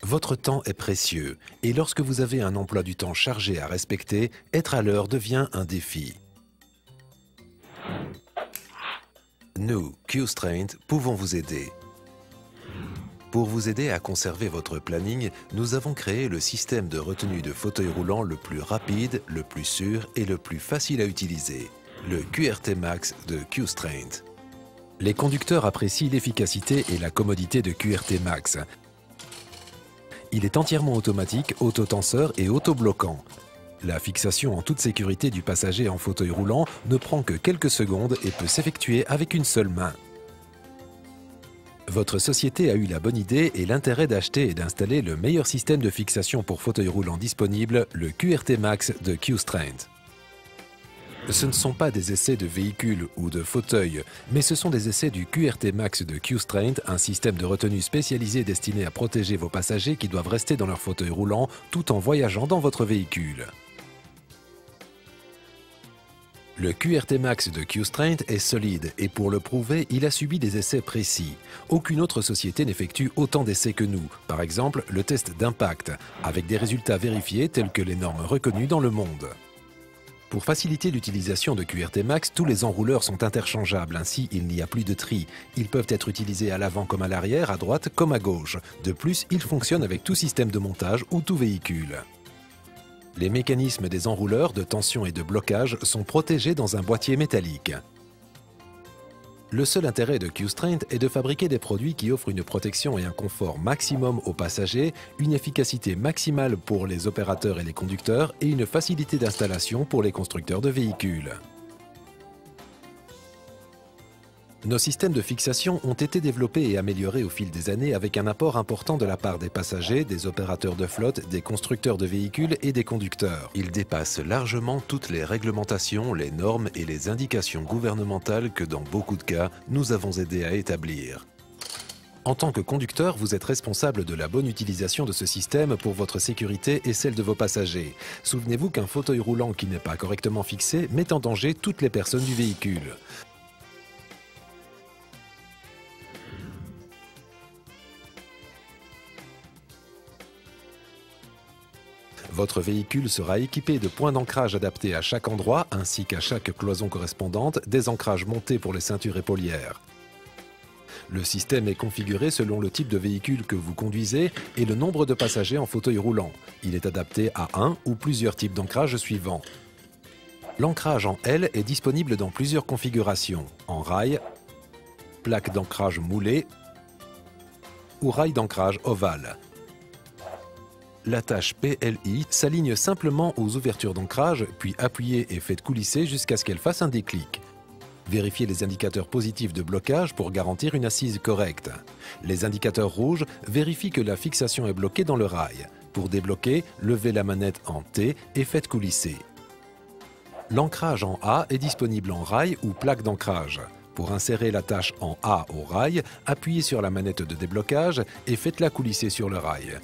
Votre temps est précieux et lorsque vous avez un emploi du temps chargé à respecter, être à l'heure devient un défi. Nous, Qstraint, pouvons vous aider. Pour vous aider à conserver votre planning, nous avons créé le système de retenue de fauteuil roulant le plus rapide, le plus sûr et le plus facile à utiliser, le QRT Max de Qstraint. Les conducteurs apprécient l'efficacité et la commodité de QRT Max. Il est entièrement automatique, autotenseur et autobloquant. La fixation en toute sécurité du passager en fauteuil roulant ne prend que quelques secondes et peut s'effectuer avec une seule main. Votre société a eu la bonne idée et l'intérêt d'acheter et d'installer le meilleur système de fixation pour fauteuil roulant disponible, le QRT Max de Qstraint. Ce ne sont pas des essais de véhicules ou de fauteuils, mais ce sont des essais du QRT Max de Qstraint, un système de retenue spécialisé destiné à protéger vos passagers qui doivent rester dans leur fauteuil roulant tout en voyageant dans votre véhicule. Le QRT Max de Qstraint est solide et pour le prouver, il a subi des essais précis. Aucune autre société n'effectue autant d'essais que nous. Par exemple, le test d'impact, avec des résultats vérifiés tels que les normes reconnues dans le monde. Pour faciliter l'utilisation de QRT Max, tous les enrouleurs sont interchangeables, ainsi il n'y a plus de tri. Ils peuvent être utilisés à l'avant comme à l'arrière, à droite comme à gauche. De plus, ils fonctionnent avec tout système de montage ou tout véhicule. Les mécanismes des enrouleurs de tension et de blocage sont protégés dans un boîtier métallique. Le seul intérêt de Qstraint est de fabriquer des produits qui offrent une protection et un confort maximum aux passagers, une efficacité maximale pour les opérateurs et les conducteurs et une facilité d'installation pour les constructeurs de véhicules. Nos systèmes de fixation ont été développés et améliorés au fil des années avec un apport important de la part des passagers, des opérateurs de flotte, des constructeurs de véhicules et des conducteurs. Ils dépassent largement toutes les réglementations, les normes et les indications gouvernementales que dans beaucoup de cas, nous avons aidé à établir. En tant que conducteur, vous êtes responsable de la bonne utilisation de ce système pour votre sécurité et celle de vos passagers. Souvenez-vous qu'un fauteuil roulant qui n'est pas correctement fixé met en danger toutes les personnes du véhicule. Votre véhicule sera équipé de points d'ancrage adaptés à chaque endroit ainsi qu'à chaque cloison correspondante, des ancrages montés pour les ceintures épaulières. Le système est configuré selon le type de véhicule que vous conduisez et le nombre de passagers en fauteuil roulant. Il est adapté à un ou plusieurs types d'ancrage suivants. L'ancrage en L est disponible dans plusieurs configurations, en rail, plaque d'ancrage moulée ou rail d'ancrage ovale. L'attache PLI s'aligne simplement aux ouvertures d'ancrage, puis appuyez et faites coulisser jusqu'à ce qu'elle fasse un déclic. Vérifiez les indicateurs positifs de blocage pour garantir une assise correcte. Les indicateurs rouges vérifient que la fixation est bloquée dans le rail. Pour débloquer, levez la manette en T et faites coulisser. L'ancrage en A est disponible en rail ou plaque d'ancrage. Pour insérer l'attache en A au rail, appuyez sur la manette de déblocage et faites-la coulisser sur le rail.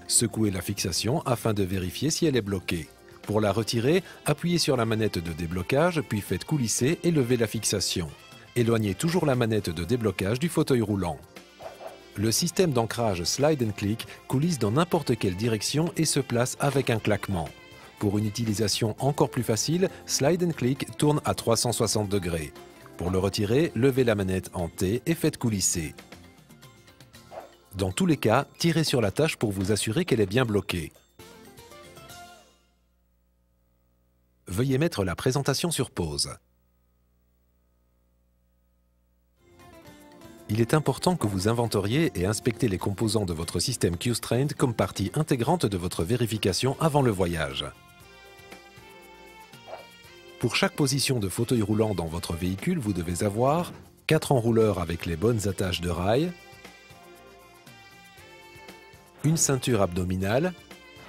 Secouez la fixation afin de vérifier si elle est bloquée. Pour la retirer, appuyez sur la manette de déblocage, puis faites coulisser et levez la fixation. Éloignez toujours la manette de déblocage du fauteuil roulant. Le système d'ancrage Slide and Click coulisse dans n'importe quelle direction et se place avec un claquement. Pour une utilisation encore plus facile, Slide and Click tourne à 360 degrés. Pour le retirer, levez la manette en T et faites coulisser. Dans tous les cas, tirez sur l'attache pour vous assurer qu'elle est bien bloquée. Veuillez mettre la présentation sur pause. Il est important que vous inventoriez et inspectez les composants de votre système Qstraint comme partie intégrante de votre vérification avant le voyage. Pour chaque position de fauteuil roulant dans votre véhicule, vous devez avoir 4 enrouleurs avec les bonnes attaches de rail, une ceinture abdominale,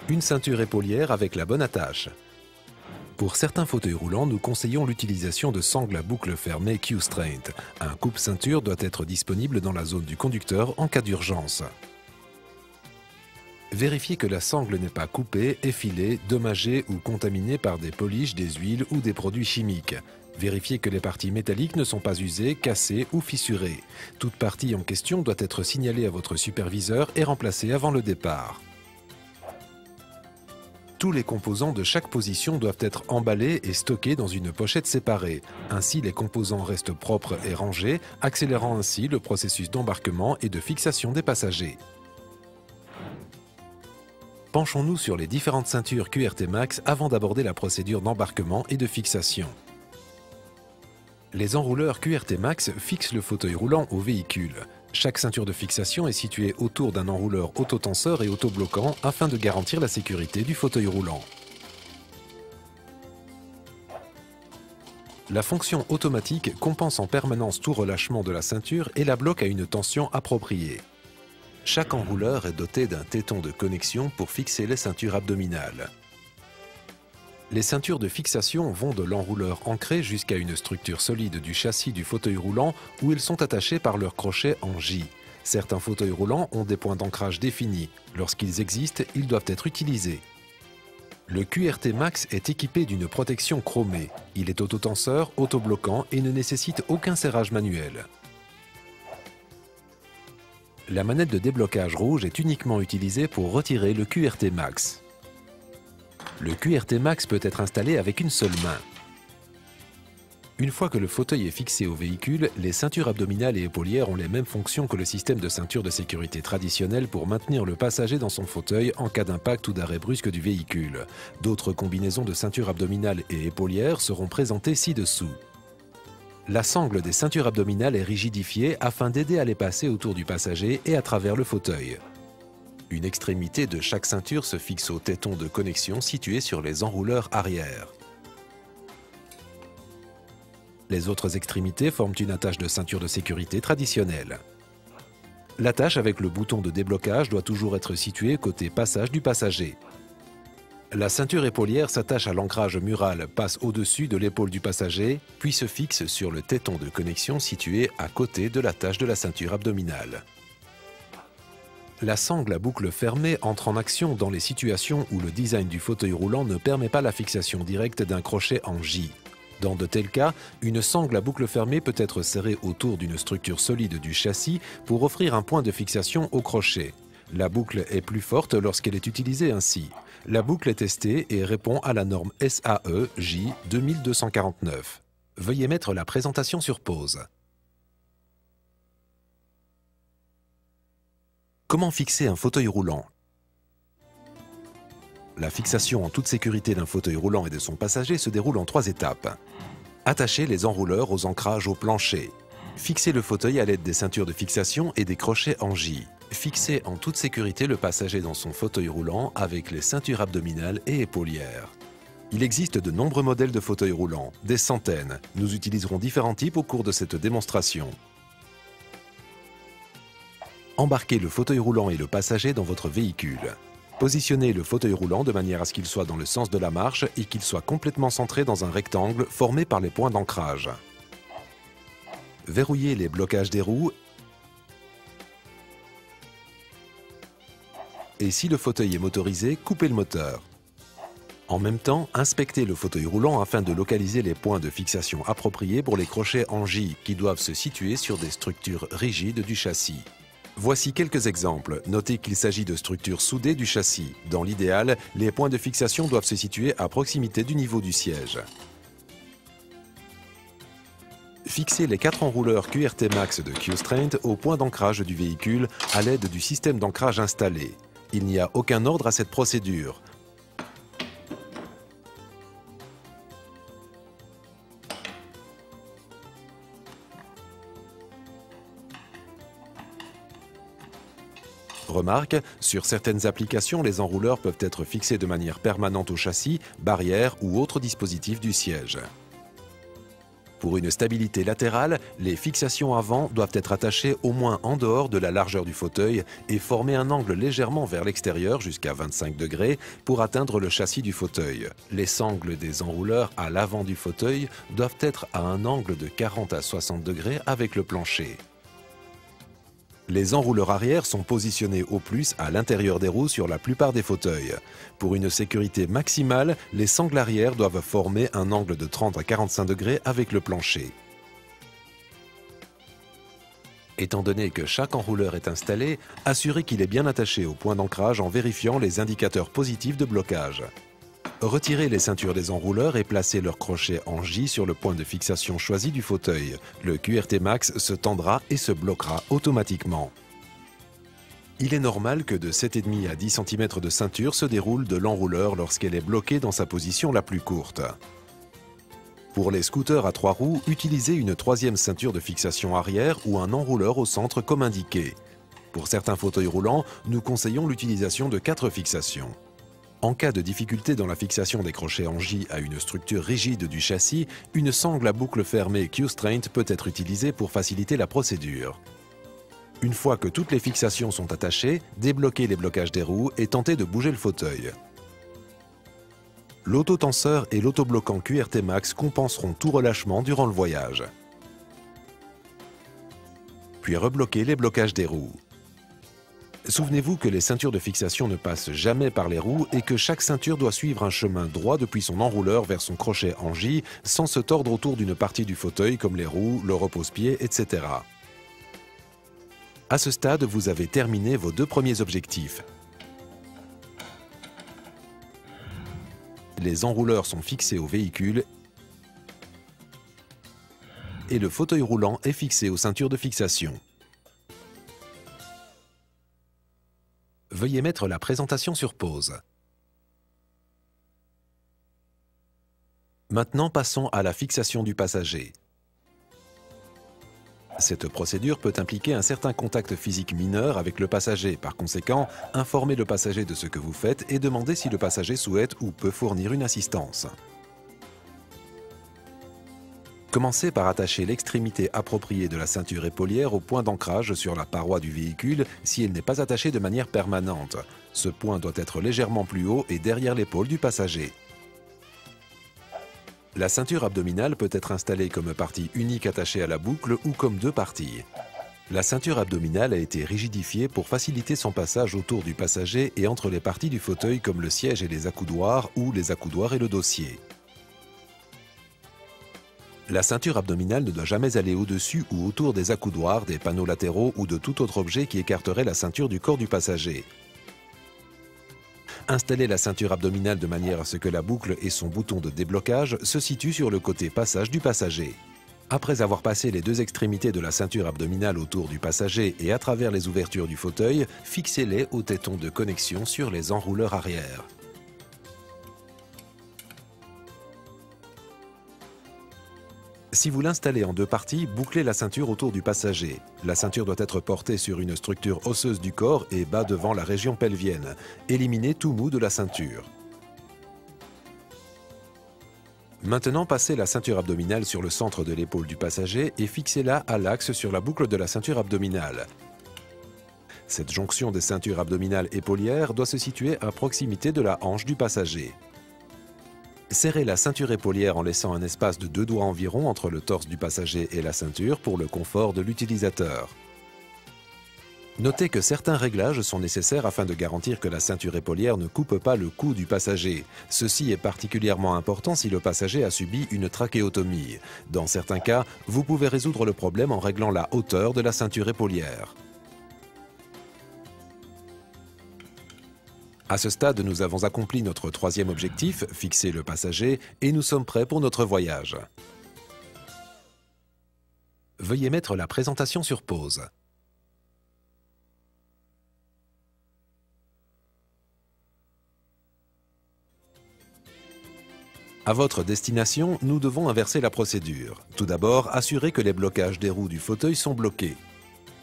une ceinture épaulière avec la bonne attache. Pour certains fauteuils roulants, nous conseillons l'utilisation de sangles à boucle fermée Qstraint. Un coupe-ceinture doit être disponible dans la zone du conducteur en cas d'urgence. Vérifiez que la sangle n'est pas coupée, effilée, dommagée ou contaminée par des polish, des huiles ou des produits chimiques. Vérifiez que les parties métalliques ne sont pas usées, cassées ou fissurées. Toute partie en question doit être signalée à votre superviseur et remplacée avant le départ. Tous les composants de chaque position doivent être emballés et stockés dans une pochette séparée. Ainsi, les composants restent propres et rangés, accélérant ainsi le processus d'embarquement et de fixation des passagers. Penchons-nous sur les différentes ceintures QRT Max avant d'aborder la procédure d'embarquement et de fixation. Les enrouleurs QRT Max fixent le fauteuil roulant au véhicule. Chaque ceinture de fixation est située autour d'un enrouleur autotenseur et autobloquant afin de garantir la sécurité du fauteuil roulant. La fonction automatique compense en permanence tout relâchement de la ceinture et la bloque à une tension appropriée. Chaque enrouleur est doté d'un téton de connexion pour fixer les ceintures abdominales. Les ceintures de fixation vont de l'enrouleur ancré jusqu'à une structure solide du châssis du fauteuil roulant où ils sont attachés par leurs crochets en J. Certains fauteuils roulants ont des points d'ancrage définis. Lorsqu'ils existent, ils doivent être utilisés. Le QRT Max est équipé d'une protection chromée. Il est autotenseur, autobloquant et ne nécessite aucun serrage manuel. La manette de déblocage rouge est uniquement utilisée pour retirer le QRT Max. Le QRT Max peut être installé avec une seule main. Une fois que le fauteuil est fixé au véhicule, les ceintures abdominales et épaulières ont les mêmes fonctions que le système de ceinture de sécurité traditionnel pour maintenir le passager dans son fauteuil en cas d'impact ou d'arrêt brusque du véhicule. D'autres combinaisons de ceintures abdominales et épaulières seront présentées ci-dessous. La sangle des ceintures abdominales est rigidifiée afin d'aider à les passer autour du passager et à travers le fauteuil. Une extrémité de chaque ceinture se fixe au téton de connexion situé sur les enrouleurs arrière. Les autres extrémités forment une attache de ceinture de sécurité traditionnelle. L'attache avec le bouton de déblocage doit toujours être située côté passage du passager. La ceinture épaulière s'attache à l'ancrage mural, passe au-dessus de l'épaule du passager, puis se fixe sur le téton de connexion situé à côté de l'attache de la ceinture abdominale. La sangle à boucle fermée entre en action dans les situations où le design du fauteuil roulant ne permet pas la fixation directe d'un crochet en J. Dans de tels cas, une sangle à boucle fermée peut être serrée autour d'une structure solide du châssis pour offrir un point de fixation au crochet. La boucle est plus forte lorsqu'elle est utilisée ainsi. La boucle est testée et répond à la norme SAE J 2249. Veuillez mettre la présentation sur pause. Comment fixer un fauteuil roulant? La fixation en toute sécurité d'un fauteuil roulant et de son passager se déroule en 3 étapes. Attachez les enrouleurs aux ancrages au plancher. Fixez le fauteuil à l'aide des ceintures de fixation et des crochets en J. Fixez en toute sécurité le passager dans son fauteuil roulant avec les ceintures abdominales et épaulières. Il existe de nombreux modèles de fauteuils roulants, des centaines. Nous utiliserons différents types au cours de cette démonstration. Embarquez le fauteuil roulant et le passager dans votre véhicule. Positionnez le fauteuil roulant de manière à ce qu'il soit dans le sens de la marche et qu'il soit complètement centré dans un rectangle formé par les points d'ancrage. Verrouillez les blocages des roues et si le fauteuil est motorisé, coupez le moteur. En même temps, inspectez le fauteuil roulant afin de localiser les points de fixation appropriés pour les crochets en J qui doivent se situer sur des structures rigides du châssis. Voici quelques exemples. Notez qu'il s'agit de structures soudées du châssis. Dans l'idéal, les points de fixation doivent se situer à proximité du niveau du siège. Fixez les 4 enrouleurs QRT Max de Q'Strength au point d'ancrage du véhicule à l'aide du système d'ancrage installé. Il n'y a aucun ordre à cette procédure. Remarque, sur certaines applications, les enrouleurs peuvent être fixés de manière permanente au châssis, barrière ou autre dispositif du siège. Pour une stabilité latérale, les fixations avant doivent être attachées au moins en dehors de la largeur du fauteuil et former un angle légèrement vers l'extérieur jusqu'à 25 degrés pour atteindre le châssis du fauteuil. Les sangles des enrouleurs à l'avant du fauteuil doivent être à un angle de 40 à 60 degrés avec le plancher. Les enrouleurs arrière sont positionnés au plus à l'intérieur des roues sur la plupart des fauteuils. Pour une sécurité maximale, les sangles arrière doivent former un angle de 30 à 45 degrés avec le plancher. Étant donné que chaque enrouleur est installé, assurez qu'il est bien attaché au point d'ancrage en vérifiant les indicateurs positifs de blocage. Retirez les ceintures des enrouleurs et placez leur crochet en J sur le point de fixation choisi du fauteuil. Le QRT Max se tendra et se bloquera automatiquement. Il est normal que de 7,5 à 10 cm de ceinture se déroule de l'enrouleur lorsqu'elle est bloquée dans sa position la plus courte. Pour les scooters à 3 roues, utilisez une troisième ceinture de fixation arrière ou un enrouleur au centre comme indiqué. Pour certains fauteuils roulants, nous conseillons l'utilisation de 4 fixations. En cas de difficulté dans la fixation des crochets en J à une structure rigide du châssis, une sangle à boucle fermée Q'Straint peut être utilisée pour faciliter la procédure. Une fois que toutes les fixations sont attachées, débloquez les blocages des roues et tentez de bouger le fauteuil. L'autotenseur et l'autobloquant QRT Max compenseront tout relâchement durant le voyage. Puis rebloquez les blocages des roues. Souvenez-vous que les ceintures de fixation ne passent jamais par les roues et que chaque ceinture doit suivre un chemin droit depuis son enrouleur vers son crochet en J sans se tordre autour d'une partie du fauteuil comme les roues, le repose-pied, etc. À ce stade, vous avez terminé vos 2 premiers objectifs. Les enrouleurs sont fixés au véhicule et le fauteuil roulant est fixé aux ceintures de fixation. Veuillez mettre la présentation sur pause. Maintenant, passons à la fixation du passager. Cette procédure peut impliquer un certain contact physique mineur avec le passager. Par conséquent, informez le passager de ce que vous faites et demandez si le passager souhaite ou peut fournir une assistance. Commencez par attacher l'extrémité appropriée de la ceinture épaulière au point d'ancrage sur la paroi du véhicule si elle n'est pas attachée de manière permanente. Ce point doit être légèrement plus haut et derrière l'épaule du passager. La ceinture abdominale peut être installée comme partie unique attachée à la boucle ou comme 2 parties. La ceinture abdominale a été rigidifiée pour faciliter son passage autour du passager et entre les parties du fauteuil comme le siège et les accoudoirs ou les accoudoirs et le dossier. La ceinture abdominale ne doit jamais aller au-dessus ou autour des accoudoirs, des panneaux latéraux ou de tout autre objet qui écarterait la ceinture du corps du passager. Installez la ceinture abdominale de manière à ce que la boucle et son bouton de déblocage se situent sur le côté passage du passager. Après avoir passé les 2 extrémités de la ceinture abdominale autour du passager et à travers les ouvertures du fauteuil, fixez-les au téton de connexion sur les enrouleurs arrière. Si vous l'installez en 2 parties, bouclez la ceinture autour du passager. La ceinture doit être portée sur une structure osseuse du corps et bas devant la région pelvienne. Éliminez tout mou de la ceinture. Maintenant, passez la ceinture abdominale sur le centre de l'épaule du passager et fixez-la à l'axe sur la boucle de la ceinture abdominale. Cette jonction des ceintures abdominales épaulières doit se situer à proximité de la hanche du passager. Serrez la ceinture épaulière en laissant un espace de 2 doigts environ entre le torse du passager et la ceinture pour le confort de l'utilisateur. Notez que certains réglages sont nécessaires afin de garantir que la ceinture épaulière ne coupe pas le cou du passager. Ceci est particulièrement important si le passager a subi une trachéotomie. Dans certains cas, vous pouvez résoudre le problème en réglant la hauteur de la ceinture épaulière. À ce stade, nous avons accompli notre 3e objectif, fixer le passager, et nous sommes prêts pour notre voyage. Veuillez mettre la présentation sur pause. À votre destination, nous devons inverser la procédure. Tout d'abord, assurez que les blocages des roues du fauteuil sont bloqués.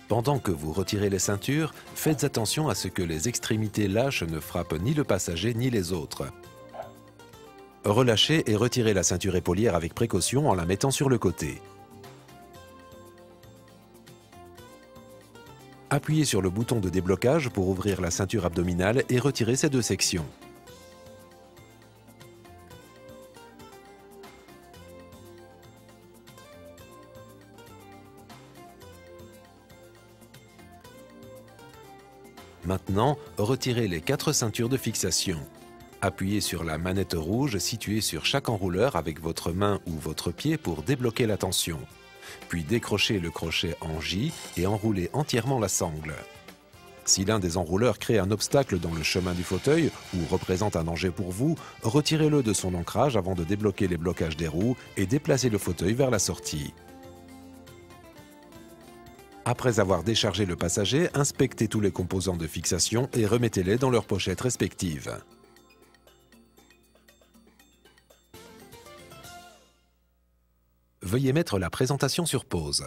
Pendant que vous retirez les ceintures, faites attention à ce que les extrémités lâches ne frappent ni le passager ni les autres. Relâchez et retirez la ceinture épaulière avec précaution en la mettant sur le côté. Appuyez sur le bouton de déblocage pour ouvrir la ceinture abdominale et retirer ces 2 sections. Maintenant, retirez les 4 ceintures de fixation. Appuyez sur la manette rouge située sur chaque enrouleur avec votre main ou votre pied pour débloquer la tension. Puis décrochez le crochet en J et enroulez entièrement la sangle. Si l'un des enrouleurs crée un obstacle dans le chemin du fauteuil ou représente un danger pour vous, retirez-le de son ancrage avant de débloquer les blocages des roues et déplacez le fauteuil vers la sortie. Après avoir déchargé le passager, inspectez tous les composants de fixation et remettez-les dans leurs pochettes respectives. Veuillez mettre la présentation sur pause.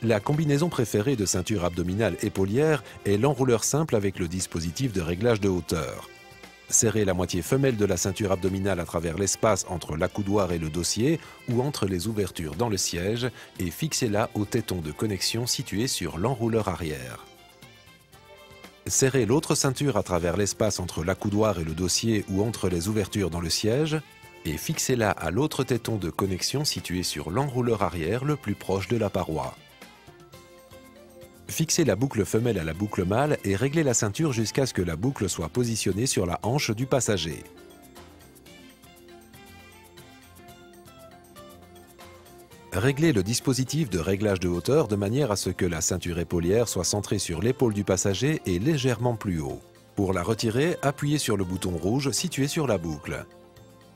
La combinaison préférée de ceinture abdominale épaulière est l'enrouleur simple avec le dispositif de réglage de hauteur. Serrez la moitié femelle de la ceinture abdominale à travers l'espace entre l'accoudoir et le dossier ou entre les ouvertures dans le siège et fixez-la au téton de connexion situé sur l'enrouleur arrière. Serrez l'autre ceinture à travers l'espace entre l'accoudoir et le dossier ou entre les ouvertures dans le siège et fixez-la à l'autre téton de connexion situé sur l'enrouleur arrière le plus proche de la paroi. Fixez la boucle femelle à la boucle mâle et réglez la ceinture jusqu'à ce que la boucle soit positionnée sur la hanche du passager. Réglez le dispositif de réglage de hauteur de manière à ce que la ceinture épaulière soit centrée sur l'épaule du passager et légèrement plus haut. Pour la retirer, appuyez sur le bouton rouge situé sur la boucle.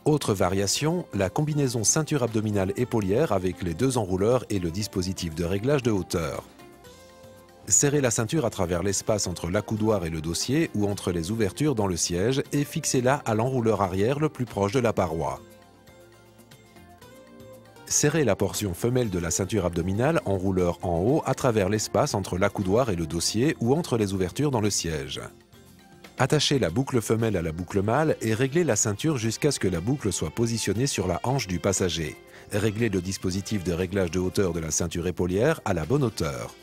Autre variation, la combinaison ceinture abdominale épaulière avec les 2 enrouleurs et le dispositif de réglage de hauteur. Serrez la ceinture à travers l'espace entre l'accoudoir et le dossier ou entre les ouvertures dans le siège et fixez-la à l'enrouleur arrière le plus proche de la paroi. Serrez la portion femelle de la ceinture abdominale enrouleur en haut à travers l'espace entre l'accoudoir et le dossier ou entre les ouvertures dans le siège. Attachez la boucle femelle à la boucle mâle et réglez la ceinture jusqu'à ce que la boucle soit positionnée sur la hanche du passager. Réglez le dispositif de réglage de hauteur de la ceinture épaulière à la bonne hauteur.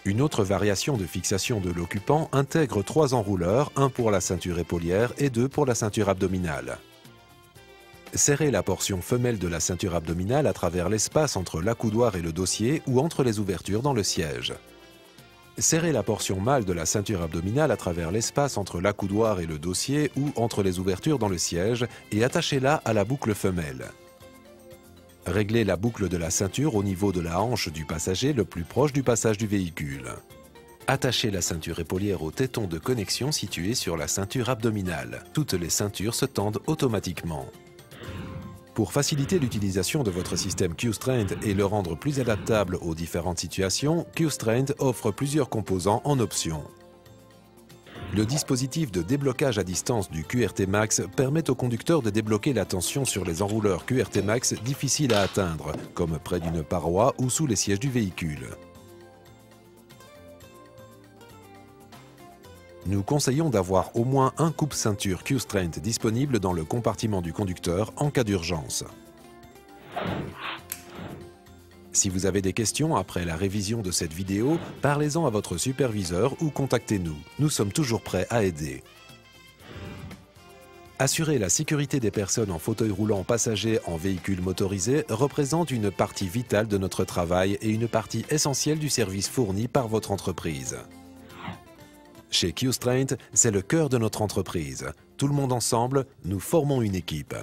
Une autre variation de fixation de l'occupant intègre 3 enrouleurs, 1 pour la ceinture épaulière et 2 pour la ceinture abdominale. Serrez la portion femelle de la ceinture abdominale à travers l'espace entre l'accoudoir et le dossier ou entre les ouvertures dans le siège. Serrez la portion mâle de la ceinture abdominale à travers l'espace entre l'accoudoir et le dossier ou entre les ouvertures dans le siège et attachez-la à la boucle femelle. Réglez la boucle de la ceinture au niveau de la hanche du passager le plus proche du passage du véhicule. Attachez la ceinture épaulière au téton de connexion situé sur la ceinture abdominale. Toutes les ceintures se tendent automatiquement. Pour faciliter l'utilisation de votre système Q'Strength et le rendre plus adaptable aux différentes situations, Q'Strength offre plusieurs composants en option. Le dispositif de déblocage à distance du QRT Max permet au conducteur de débloquer la tension sur les enrouleurs QRT Max difficiles à atteindre, comme près d'une paroi ou sous les sièges du véhicule. Nous conseillons d'avoir au moins un coupe-ceinture Q'Strength disponible dans le compartiment du conducteur en cas d'urgence. Si vous avez des questions après la révision de cette vidéo, parlez-en à votre superviseur ou contactez-nous. Nous sommes toujours prêts à aider. Assurer la sécurité des personnes en fauteuil roulant passager en véhicule motorisé représente une partie vitale de notre travail et une partie essentielle du service fourni par votre entreprise. Chez Q'Strength, c'est le cœur de notre entreprise. Tout le monde ensemble, nous formons une équipe.